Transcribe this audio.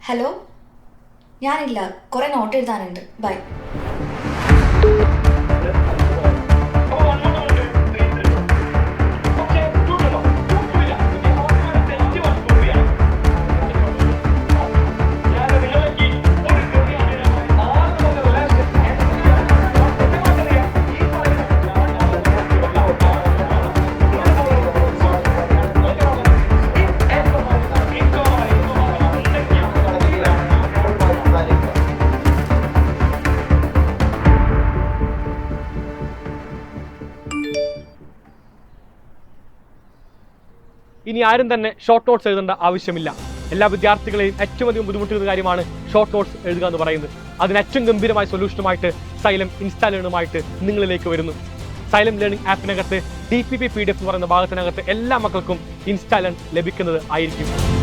Hello, ഞാനില്ല, കുറെ not എഴുതാനുണ്ട്. By. ഇനി ആരും തന്നെ ഷോർട്ട് നോട്ട്സ് എഴുതേണ്ട ആവശ്യമില്ല. എല്ലാ വിദ്യാർത്ഥികളെയും ഏറ്റവും അധികം ബുദ്ധിമുട്ടുന്ന കാര്യമാണ് ഷോർട്ട് നോട്ട്സ് എഴുതുക എന്ന് പറയുന്നത്. അതിന് ഏറ്റവും ഗംഭീരമായ സൊല്യൂഷനുമായിട്ട് സൈലം ഇൻസ്റ്റാ ലേണുമായിട്ട് നിങ്ങളിലേക്ക് വരുന്നു. സൈലം ലേണിംഗ് ആപ്പിനകത്ത് DPP PDF എന്ന് പറയുന്ന ഭാഗത്തിനകത്ത് എല്ലാ മക്കൾക്കും ഇൻസ്റ്റാ ലേൺ ലഭിക്കുന്നത് ആയിരിക്കും.